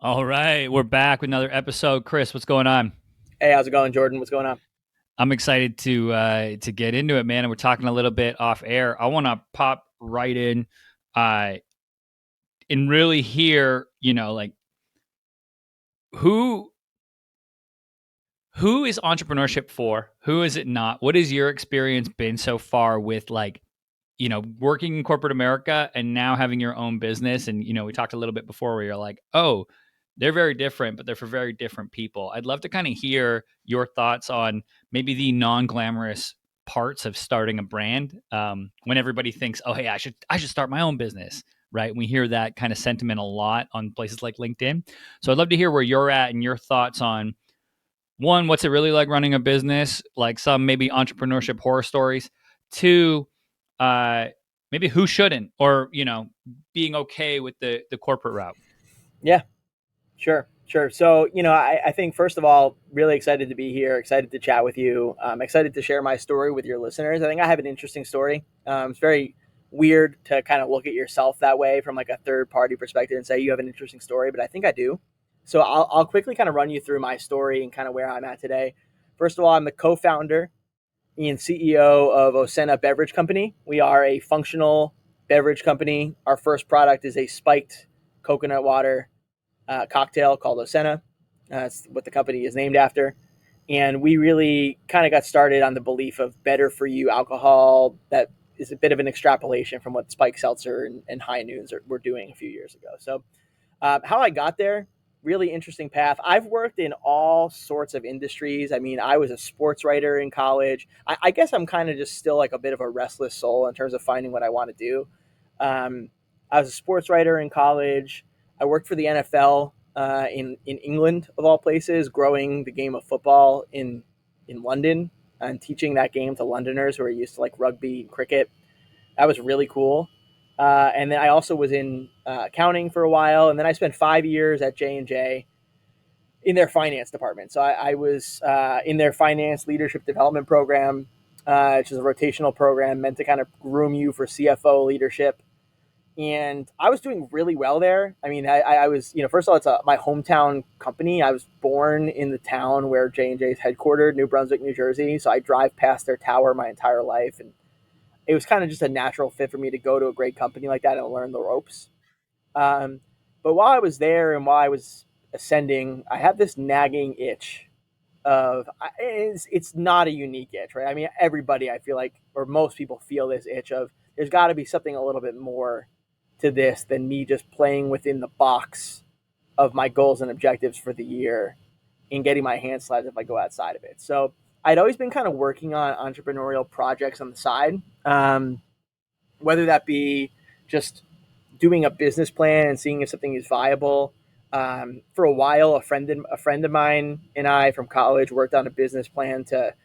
All right, we're back with another episode. Chris, what's going on? Hey, how's it going, Jordan? What's going on? I'm excited to get into it, man. And we're talking a little bit off air. I want to pop right in, uh, and really hear, like who who is entrepreneurship for? Who is it not? What has your experience been so far with working in corporate America and now having your own business? And we talked a little bit before where you're like, oh, they're very different, but they're for very different people. I'd love to kind of hear your thoughts on maybe the non-glamorous parts of starting a brand. When everybody thinks, oh, hey, I should start my own business, right? And we hear that kind of sentiment a lot on places like LinkedIn. So I'd love to hear where you're at and your thoughts on one, what's it really like running a business? Like some maybe entrepreneurship horror stories. Two, uh, maybe who shouldn't, or being okay with the corporate route. Yeah, sure. So, I think first of all, really excited to be here, excited to chat with you. Excited to share my story with your listeners. I think I have an interesting story. It's very weird to kind of look at yourself that way from like a third party perspective and say you have an interesting story, but I think I do. So I'll quickly kind of run you through my story and kind of where I'm at today. First of all, I'm the co-founder and CEO of Osena Beverage Company. We are a functional beverage company. Our first product is a spiked coconut water cocktail called Osena. That's what the company is named after. And we really kind of got started on the belief of better for you alcohol that is a bit of an extrapolation from what Spike Seltzer and High Noons were doing a few years ago. So how I got there, really interesting path. I've worked in all sorts of industries. I mean, I was a sports writer in college. I guess I'm kind of just still like a bit of a restless soul in terms of finding what I want to do. Um, I was a sports writer in college. I worked for the NFL in England, of all places, growing the game of football in London and teaching that game to Londoners who are used to like rugby and cricket. That was really cool. And then I also was in accounting for a while, and then I spent 5 years at J&J in their finance department. So I was in their finance leadership development program, which is a rotational program meant to kind of groom you for CFO leadership. And I was doing really well there. I mean, I was, first of all, it's my hometown company. I was born in the town where J&J is headquartered, New Brunswick, New Jersey. So I drive past their tower my entire life, and it was kind of just a natural fit for me to go to a great company like that and learn the ropes. Um, but while I was there and while I was ascending, I had this nagging itch of it's not a unique itch, right? I mean, everybody I feel like, or most people feel this itch of there's got to be something a little bit more to this than me just playing within the box of my goals and objectives for the year and getting my hands slapped if I go outside of it. So I'd always been kind of working on entrepreneurial projects on the side, whether that be just doing a business plan and seeing if something is viable. For a while, a friend of mine and I from college worked on a business plan to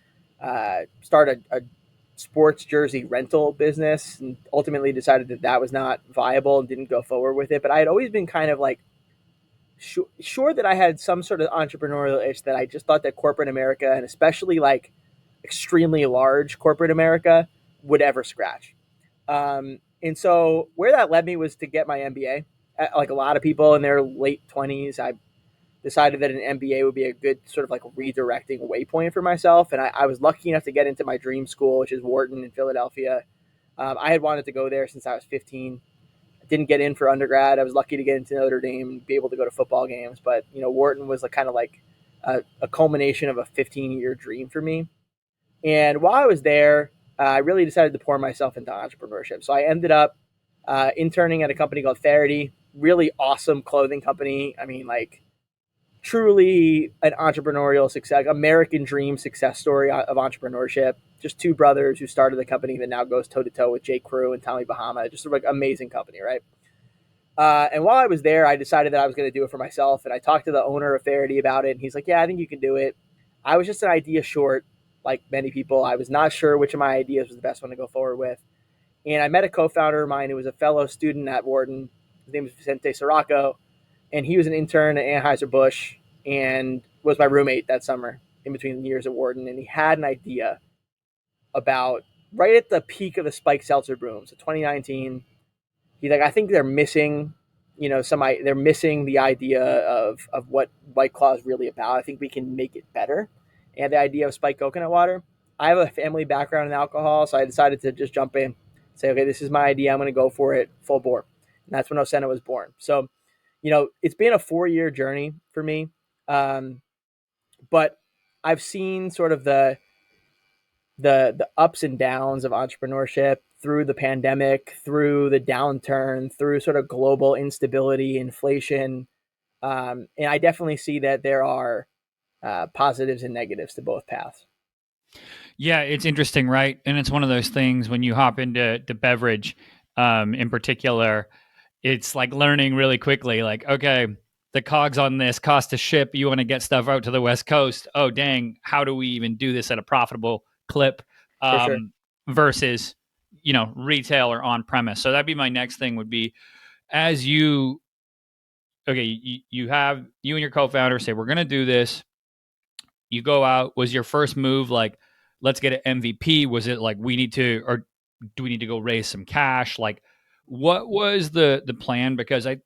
start a sports jersey rental business, and ultimately decided that that was not viable and didn't go forward with it. But I had always been kind of like sure that I had some sort of entrepreneurial itch that I just thought that corporate America, and especially like extremely large corporate America, would ever scratch. And so where that led me was to get my MBA. Like a lot of people in their late 20s, I decided that an MBA would be a good sort of like redirecting waypoint for myself. And I was lucky enough to get into my dream school, which is Wharton in Philadelphia. I had wanted to go there since I was 15. I didn't get in for undergrad. I was lucky to get into Notre Dame and be able to go to football games. But, Wharton was like kind of like a culmination of a 15-year dream for me. And while I was there, I really decided to pour myself into entrepreneurship. So I ended up interning at a company called Faraday, really awesome clothing company. I mean, like truly an entrepreneurial success, American dream success story of entrepreneurship. Just two brothers who started the company that now goes toe to toe with J. Crew and Tommy Bahama. Just like amazing company, right? And while I was there, I decided that I was going to do it for myself. And I talked to the owner of Faraday about it. And he's like, yeah, I think you can do it. I was just an idea short, like many people. I was not sure which of my ideas was the best one to go forward with. And I met a co-founder of mine who was a fellow student at Wharton. His name was Vicente Sirocco. And he was an intern at Anheuser-Busch and was my roommate that summer in between the years at Wharton. And he had an idea about right at the peak of the spiked seltzer boom. So 2019, he's like, I think they're missing they're missing the idea of what White Claw is really about. I think we can make it better. And the idea of spiked coconut water. I have a family background in alcohol, so I decided to just jump in, say, okay, this is my idea. I'm going to go for it full bore. And that's when Osena was born. So, it's been a 4-year journey for me. Um, but I've seen sort of the ups and downs of entrepreneurship through the pandemic, through the downturn, through sort of global instability, inflation, and I definitely see that there are positives and negatives to both paths. Yeah, it's interesting, right? And it's one of those things when you hop into beverage, in particular, it's like learning really quickly. Like, okay, the cogs on this cost to ship. You want to get stuff out to the West Coast. Oh, dang! How do we even do this at a profitable clip? For sure. Versus, retail or on premise. So that'd be my next thing. Would be as you, okay, you have you and your co-founder say we're going to do this. You go out. Was your first move like, let's get an MVP? Was it like we need to, or do we need to go raise some cash? Like, what was the plan? Because I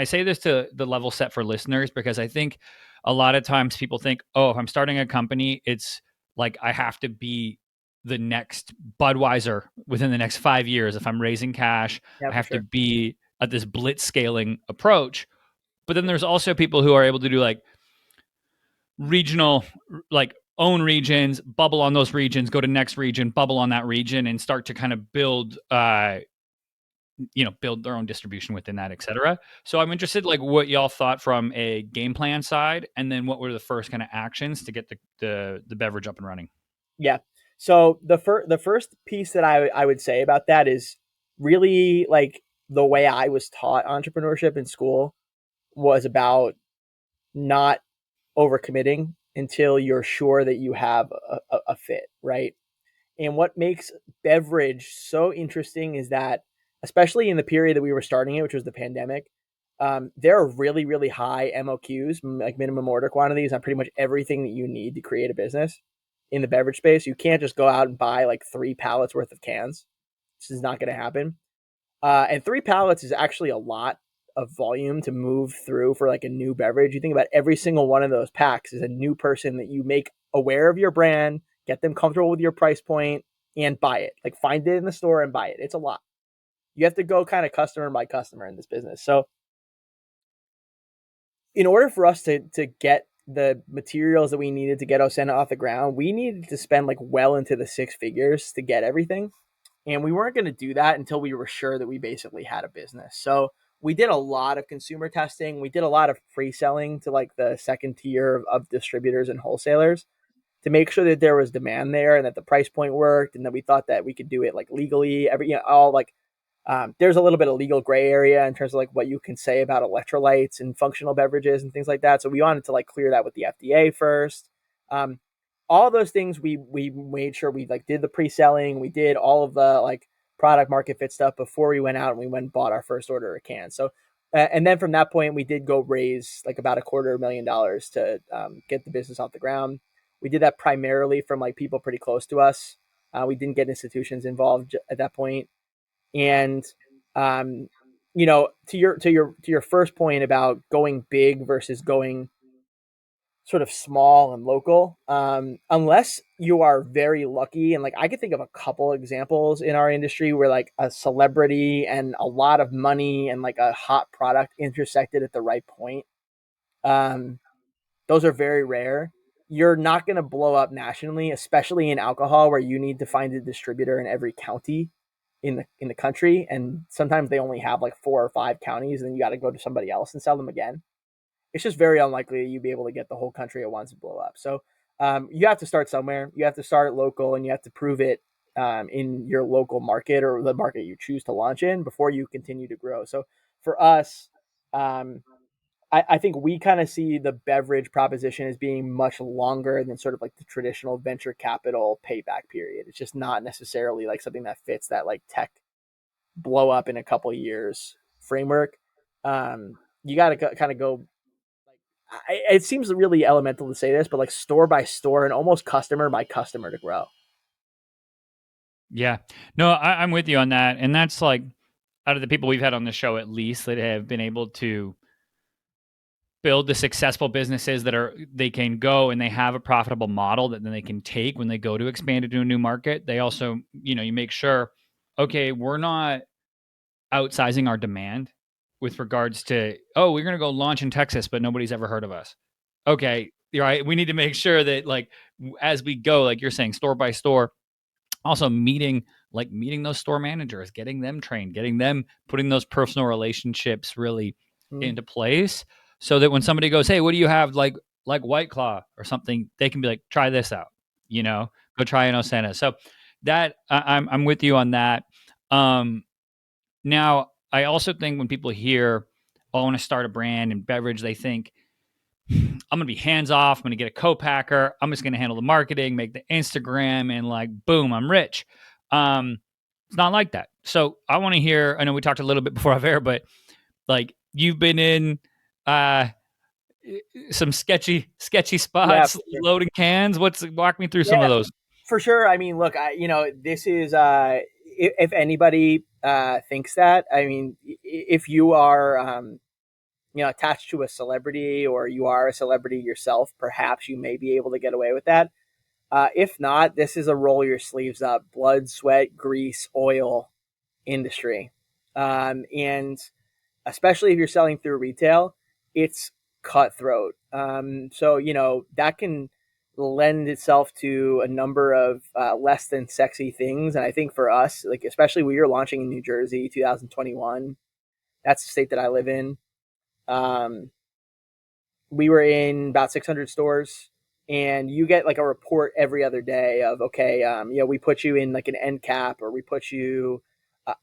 say this to the level set for listeners because I think a lot of times people think, oh, if I'm starting a company, it's like I have to be the next Budweiser within the next 5 years. If I'm raising cash, Yeah, I for have to sure. be at this blitz scaling approach. But then there's also people who are able to do like regional, like own regions, bubble on those regions, go to next region, bubble on that region, and start to kind of build build their own distribution within that, et cetera. So I'm interested like what y'all thought from a game plan side, and then what were the first kind of actions to get the beverage up and running. Yeah. So the first piece that I would say about that is really like the way I was taught entrepreneurship in school was about not overcommitting until you're sure that you have a fit, right? And what makes beverage so interesting is that, especially in the period that we were starting it, which was the pandemic, there are really, really high MOQs, like minimum order quantities, on pretty much everything that you need to create a business in the beverage space. You can't just go out and buy like 3 pallets worth of cans. This is not going to happen. And 3 pallets is actually a lot of volume to move through for like a new beverage. You think about every single one of those packs is a new person that you make aware of your brand, get them comfortable with your price point, and buy it. Like find it in the store and buy it. It's a lot. You have to go kind of customer by customer in this business. So in order for us to get the materials that we needed to get Osena off the ground, we needed to spend like well into the 6 figures to get everything. And we weren't going to do that until we were sure that we basically had a business. So we did a lot of consumer testing. We did a lot of pre-selling to like the second tier of distributors and wholesalers to make sure that there was demand there and that the price point worked and that we thought that we could do it like legally. All like there's a little bit of legal gray area in terms of like what you can say about electrolytes and functional beverages and things like that. So we wanted to like clear that with the FDA first. Um, all those things we made sure we like did the pre-selling. We did all of the like product market fit stuff before we went out and we went and bought our first order of cans. So and then from that point we did go raise like about $250,000 to get the business off the ground. We did that primarily from like people pretty close to us. We didn't get institutions involved at that point. And um, to your first point about going big versus going sort of small and local, unless you are very lucky, and like I could think of a couple examples in our industry where like a celebrity and a lot of money and like a hot product intersected at the right point. Um, those are very rare. You're not going to blow up nationally, especially in alcohol, where you need to find a distributor in every county in the country, and sometimes they only have like 4 or 5 counties, and then you got to go to somebody else and sell them again. It's just very unlikely you'd be able to get the whole country at once and blow up. So you have to start somewhere. You have to start local, and you have to prove it in your local market or the market you choose to launch in before you continue to grow. So for us, um, I think we kind of see the beverage proposition as being much longer than sort of like the traditional venture capital payback period. It's just not necessarily like something that fits that like tech blow up in a couple of years framework. You got to kind of go. It seems really elemental to say this, but like store by store and almost customer by customer to grow. Yeah, no, I'm with you on that, and that's like out of the people we've had on the show, at least, that have been able to build the successful businesses that are they can go and they have a profitable model that then they can take when they go to expand into a new market. They also, you make sure, okay, we're not outsizing our demand with regards to, oh, we're going to go launch in Texas, but nobody's ever heard of us. Okay, right. We need to make sure that, like, as we go, like you're saying, store by store, also meeting those store managers, getting them trained, getting them putting those personal relationships really Mm-hmm. into place, so that when somebody goes, hey, what do you have, like White Claw or something, they can be like, try this out, go try an Osena. So that I'm with you on that. Now I also think when people hear, oh, I want to start a brand in beverage, they think, I'm going to be hands off. I'm going to get a co-packer. I'm just going to handle the marketing, make the Instagram, and like, boom, I'm rich. It's not like that. So I want to hear, I know we talked a little bit before off air, but like you've been in uh, some sketchy Yeah, spots, for sure. loading cans. Walk me through some Yeah, of those. for sure. I mean, look, this is if anybody thinks that, I mean, if you are attached to a celebrity or you are a celebrity yourself, perhaps you may be able to get away with that. If not, this is a roll your sleeves up, blood, sweat, grease, oil industry, and especially if you're selling through retail, it's cutthroat. So that can lend itself to a number of less than sexy things. And I think for us, like especially we were launching in New Jersey, 2021. That's the state that I live in. Um, we were in about 600 stores, and you get like a report every other day of, okay, we put you in like an end cap, or we put you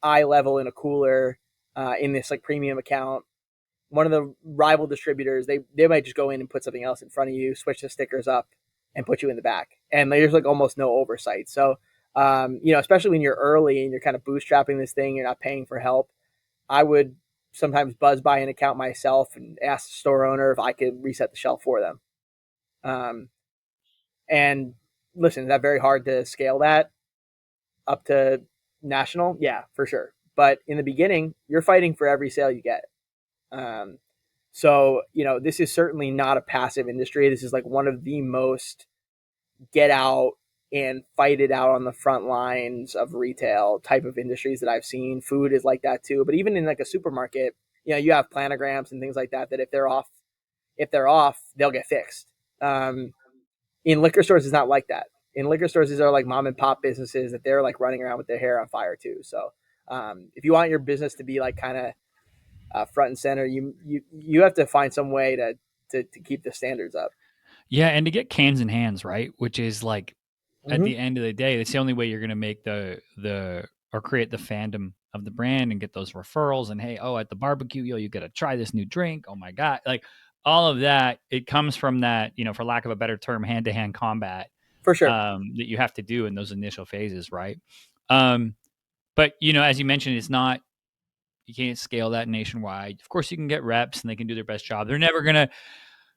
eye level in a cooler in this like premium account. One of the rival distributors, they might just go in and put something else in front of you, switch the stickers up, and put you in the back, and there's like almost no oversight. So especially when you're early and you're kind of bootstrapping this thing, you're not paying for help. I would sometimes buzz by an account myself and ask the store owner if I could reset the shelf for them. Um, and listen, is that very hard to scale that up to national? Yeah, for sure. But in the beginning, you're fighting for every sale you get. Um, so, this is certainly not a passive industry. This is like one of the most get out and fight it out on the front lines of retail type of industries that I've seen. Food is like that too. But even in like a supermarket, you have planograms and things like that, that if they're off, they'll get fixed. In liquor stores, it's not like that. In liquor stores, these are like mom and pop businesses that they're like running around with their hair on fire too. So, if you want your business to be like kind of front and center, you have to find some way to keep the standards up. Yeah, and to get cans in hands, right? Which is like, at Mm-hmm. the end of the day, that's the only way you're going to make the or create the fandom of the brand and get those referrals. And hey, oh, at the barbecue, you got to try this new drink. Oh my god, like all of that, it comes from that, for lack of a better term, hand to hand combat For sure. that you have to do in those initial phases, right? Um, but as you mentioned, it's not, you can't scale that nationwide. Of course, you can get reps and they can do their best job. They're never gonna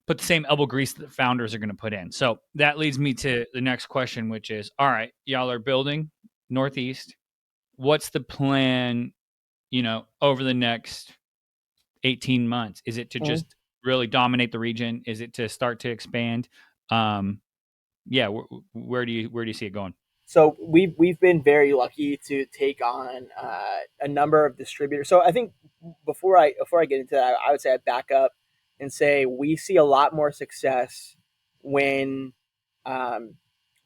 put the same elbow grease that founders are going to put in. So that leads me to the next question, which is, all right, y'all are building Northeast. What's the plan, over the next 18 months? Is it to Mm-hmm. just really dominate the region? Is it to start to expand? Um, yeah, where do you see it going? So we've been very lucky to take on a number of distributors. So I think before I get into that, I would say I back up and say we see a lot more success when um,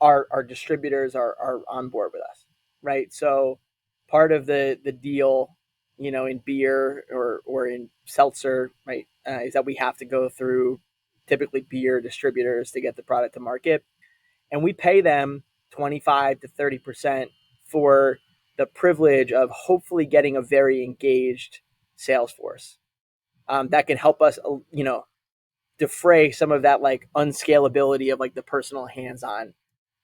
our distributors are on board with us, right? So part of the deal, in beer or in seltzer, right, is that we have to go through typically beer distributors to get the product to market, and we pay them 25 to 30% for the privilege of hopefully getting a very engaged sales force that can help us, defray some of that like unscalability of like the personal hands-on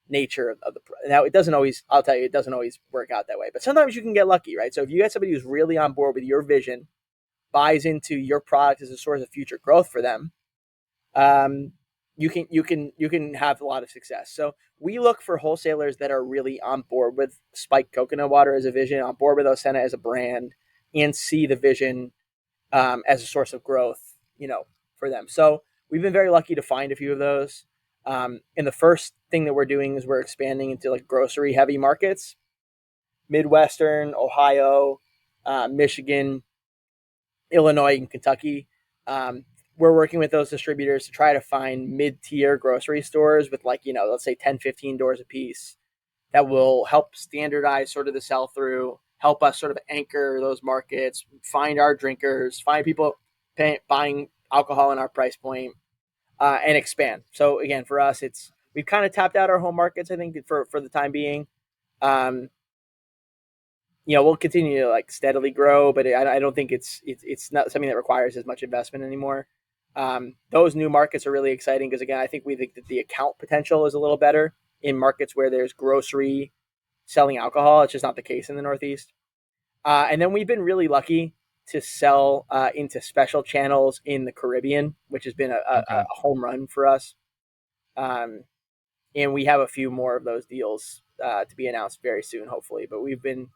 nature of the. Now it doesn't always. I'll tell you, it doesn't always work out that way. But sometimes you can get lucky, right? So if you get somebody who's really on board with your vision, buys into your product as a source of future growth for them, um, you can have a lot of success. So we look for wholesalers that are really on board with Spiked Coconut Water as a vision, on board with Osena as a brand, and see the vision as a source of growth, for them. So we've been very lucky to find a few of those. And the first thing that we're doing is we're expanding into like grocery heavy markets, Midwestern, Ohio, Michigan, Illinois, and Kentucky. We're working with those distributors to try to find mid-tier grocery stores with like, let's say 10, 15 doors a piece that will help standardize sort of the sell through, help us sort of anchor those markets, find our drinkers, find people buying alcohol in our price point, and expand. So again, for us, we've kind of tapped out our home markets, I think, for the time being. Um, we'll continue to like steadily grow, but I don't think it's not something that requires as much investment anymore. Those new markets are really exciting because again, I think we think that the account potential is a little better in markets where there's grocery selling alcohol. It's just not the case in the Northeast. And then we've been really lucky to sell into special channels in the Caribbean, which has been a home run for us. And we have a few more of those deals to be announced very soon, hopefully. But we've been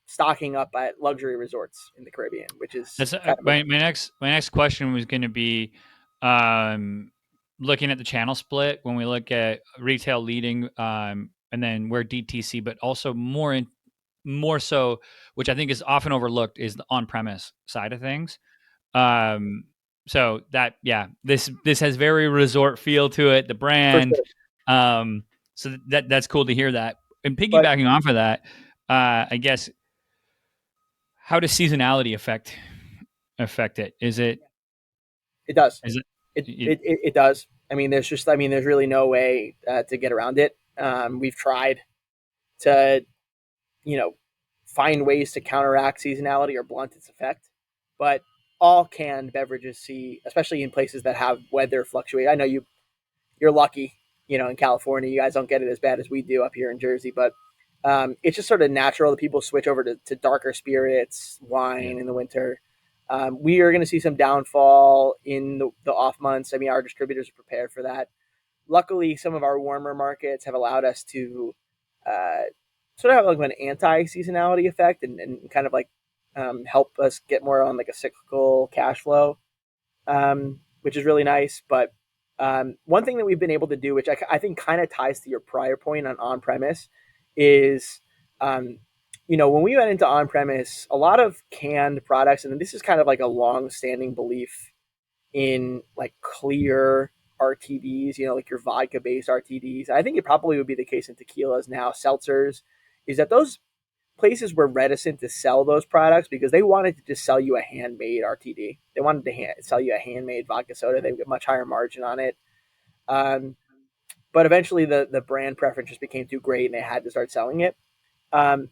stocking up at luxury resorts in the Caribbean, which is kind of my next question was going to be looking at the channel split when we look at retail leading and then where DTC, but also more so, which I think is often overlooked, is the on-premise side of things. So that, this has very resort feel to it, the for brand. sure. So that's cool to hear that. And But piggybacking off of that, I guess, how does seasonality affect it? Is it? it does. Is it? It does. There's really no way to get around it. We've tried to, you know, find ways to counteract seasonality or blunt its effect, but all canned beverages see, especially in places that have weather fluctuate. I know you're lucky, in California, you guys don't get it as bad as we do up here in Jersey, but it's just sort of natural that people switch over to darker spirits, wine in the winter. We are going to see some downfall in the off months. Our distributors are prepared for that. Luckily, some of our warmer markets have allowed us to uh, sort of have like an anti-seasonality effect and kind of like help us get more on like a cyclical cash flow, which is really nice. But one thing that we've been able to do, which I think kind of ties to your prior point on premise, is when we went into on premise, a lot of canned products, and this is kind of like a long standing belief in like clear RTDs, like your vodka based RTDs. I think it probably would be the case in tequilas now, seltzers, is that those places were reticent to sell those products because they wanted to just sell you a handmade RTD. They wanted to sell you a handmade vodka soda. They would get much higher margin on it. Um, but eventually the brand preference just became too great and they had to start selling it. Um,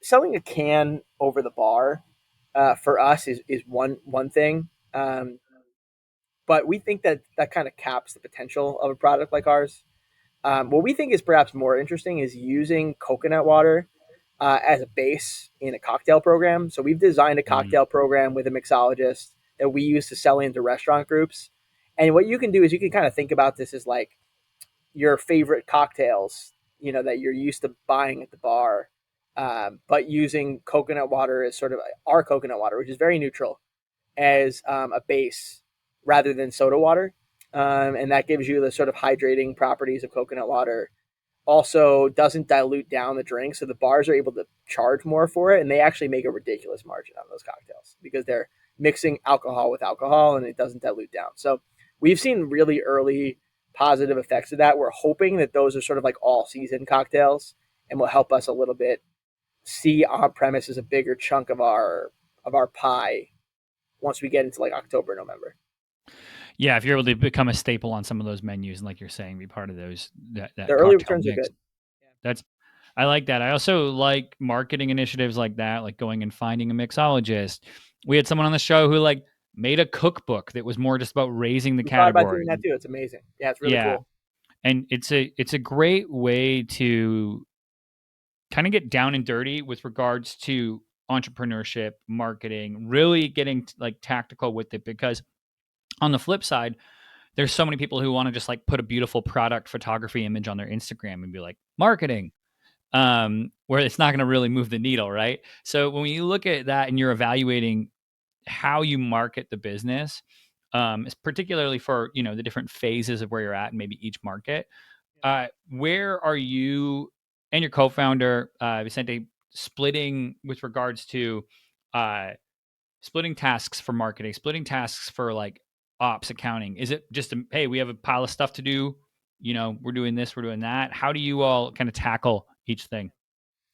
Selling a can over the bar for us is one thing. But we think that kind of caps the potential of a product like ours. What we think is perhaps more interesting is using coconut water as a base in a cocktail program. So we've designed a cocktail program with a mixologist that we use to sell into restaurant groups. And what you can do is you can kind of think about this as like your favorite cocktails, that you're used to buying at the bar, but using coconut water as sort of our coconut water, which is very neutral, as a base rather than soda water. And that gives you the sort of hydrating properties of coconut water. Also doesn't dilute down the drink, so the bars are able to charge more for it, and they actually make a ridiculous margin on those cocktails because they're mixing alcohol with alcohol and it doesn't dilute down. So we've seen really early positive effects of that. We're hoping that those are sort of like all season cocktails and will help us a little bit see on premise as a bigger chunk of our pie once we get into like October, November. Yeah, if you're able to become a staple on some of those menus, and like you're saying, be part of those that The early cocktail returns are mix. good. That's I like that. I also like marketing initiatives like that, like going and finding a mixologist. We had someone on the show who like made a cookbook that was more just about raising the We thought about category. doing that too. It's amazing. Yeah, it's really Yeah, cool. and it's a great way to kind of get down and dirty with regards to entrepreneurship, marketing, really getting like tactical with it because on the flip side, there's so many people who want to just like put a beautiful product photography image on their Instagram and be like marketing. where it's not going to really move the needle, right? So when you look at that and you're evaluating how you market the business, is particularly for the different phases of where you're at and maybe each market. Where are you and your co-founder Vicente splitting with regards to uh, splitting tasks for marketing, splitting tasks for like ops, accounting? Is it just hey, we have a pile of stuff to do? We're doing this, we're doing that. How do you all kind of tackle each thing?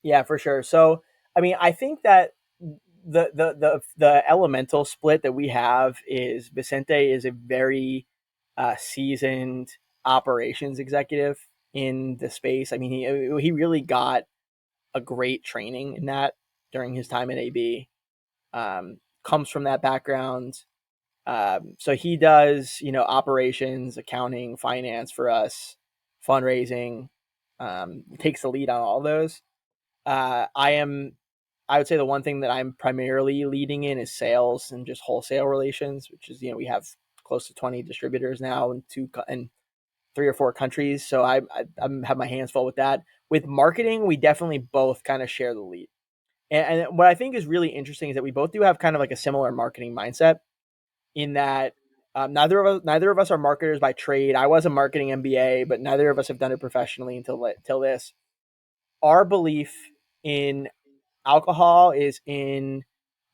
Yeah, for sure. So, I mean, I think that the elemental split that we have is Vicente is a very seasoned operations executive in the space. I mean, he really got a great training in that during his time at AB. Comes from that background. So he does, operations, accounting, finance for us, fundraising, takes the lead on all those. I would say the one thing that I'm primarily leading in is sales and just wholesale relations, which is, we have close to 20 distributors now in and 3 or 4 countries. So I have my hands full with that. With marketing, we definitely both kind of share the lead. And what I think is really interesting is that we both do have kind of like a similar marketing mindset in that neither of us are marketers by trade. I was a marketing MBA, but neither of us have done it professionally until this. Our belief in alcohol is in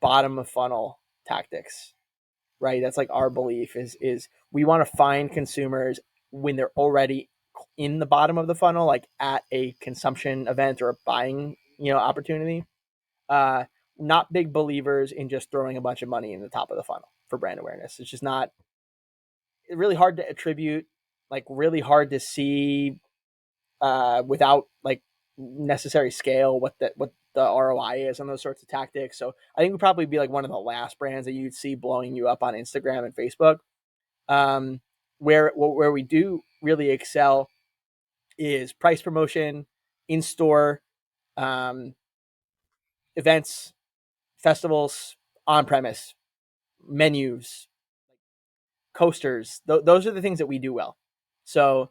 bottom of funnel tactics, right? That's like our belief is we want to find consumers when they're already in the bottom of the funnel, like at a consumption event or a buying, opportunity. Uh, Not big believers in just throwing a bunch of money in the top of the funnel for brand awareness. It's just not really hard to attribute, like really hard to see without like necessary scale what the ROI is on those sorts of tactics. So I think we'd probably be like one of the last brands that you'd see blowing you up on Instagram and Facebook. Um, where we do really excel is price promotion, in store, um, events, festivals, on premise, menus, coasters. Those are the things that we do well. So,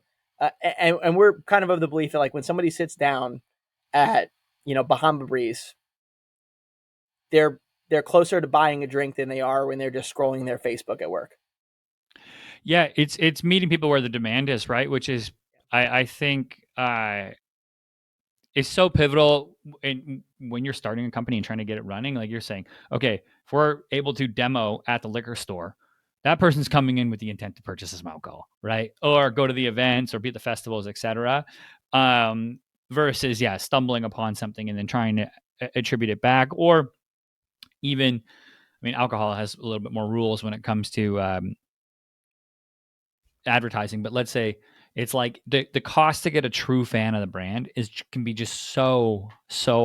and we're kind of the belief that like when somebody sits down at Bahama Breeze, they're they're closer to buying a drink than they are when they're just scrolling their Facebook at work. Yeah, it's meeting people where the demand is, right? Which is, I think, is so pivotal in when you're starting a company and trying to get it running. Like you're saying, okay, if we're able to demo at the liquor store, that person's coming in with the intent to purchase some alcohol, right? Or go to the events or be at the festivals, etc. Versus, yeah, stumbling upon something and then trying to attribute it back, or even, I mean, alcohol has a little bit more rules when it comes to advertising, but let's say it's like the cost to get a true fan of the brand can be just so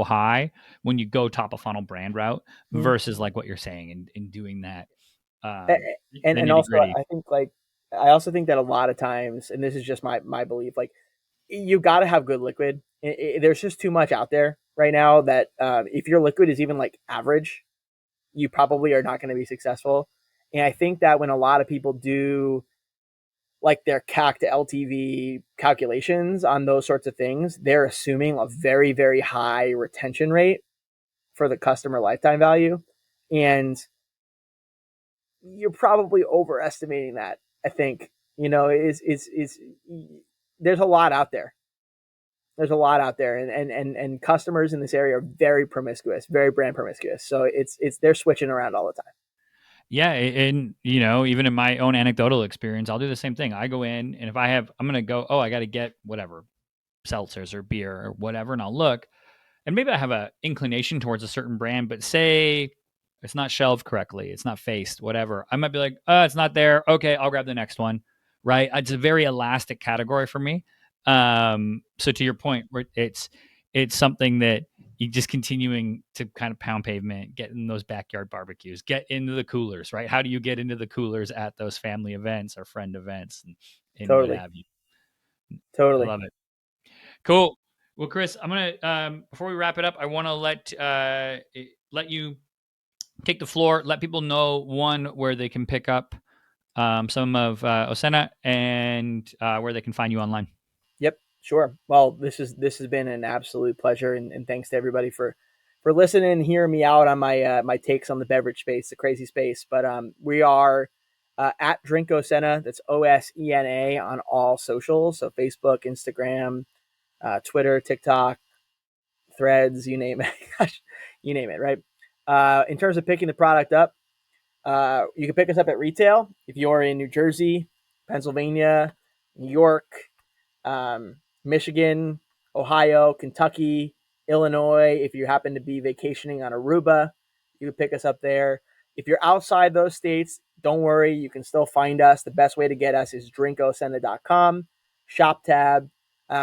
high when you go top of funnel brand route Mm-hmm. versus like what you're saying in doing that, and the and nitty also gritty. I think like I also think that a lot of times, and this is just my belief, like you got to have good liquid. There's just too much out there right now that if your liquid is even like average, you probably are not going to be successful. And I think that when a lot of people do like their CAC to LTV calculations on those sorts of things, they're assuming a very, very high retention rate for the customer lifetime value. And you're probably overestimating that. I think, is there's a lot out there. There's a lot out there, and customers in this area are very promiscuous, very brand promiscuous. So it's they're switching around all the time. Yeah, and even in my own anecdotal experience, I'll do the same thing. I go in, and if I'm gonna go, oh, I got to get whatever seltzers or beer or whatever, and I'll look, and maybe I have a inclination towards a certain brand, but say it's not shelved correctly, it's not faced, whatever. I might be like, it's not there. Okay, I'll grab the next one. Right? It's a very elastic category for me. So to your point, it's something that you just continuing to kind of pound pavement, get in those backyard barbecues, get into the coolers, right? How do you get into the coolers at those family events or friend events and what Totally, have you? I totally. love it. Cool. Well, Chris, I'm gonna before we wrap it up, I want to let you take the floor. Let people know one where they can pick up some of Osena and where they can find you online. Yep. Sure. Well, this has been an absolute pleasure, and thanks to everybody for listening and hearing me out on my my takes on the beverage space, the crazy space. But we are at Drink Osena. That's OSENA on all socials, so Facebook, Instagram, Twitter, TikTok, Threads, you name it, you name it. Right. In terms of picking the product up, you can pick us up at retail if you're in New Jersey, Pennsylvania, New York, Michigan, Ohio, Kentucky, Illinois. If you happen to be vacationing on Aruba, you can pick us up there. If you're outside those states, don't worry, you can still find us. The best way to get us is drinkosena.com, shop tab.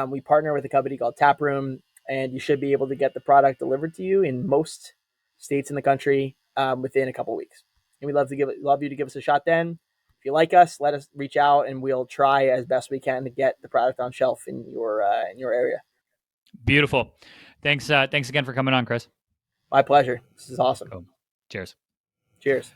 We partner with a company called Taproom, and you should be able to get the product delivered to you in most states in the country within a couple weeks. And we'd love you to give us a shot then. If you like us, let us reach out, and we'll try as best we can to get the product on shelf in your area. Beautiful. Thanks again for coming on, Chris. My pleasure. This is awesome. Cool. Cheers. Cheers.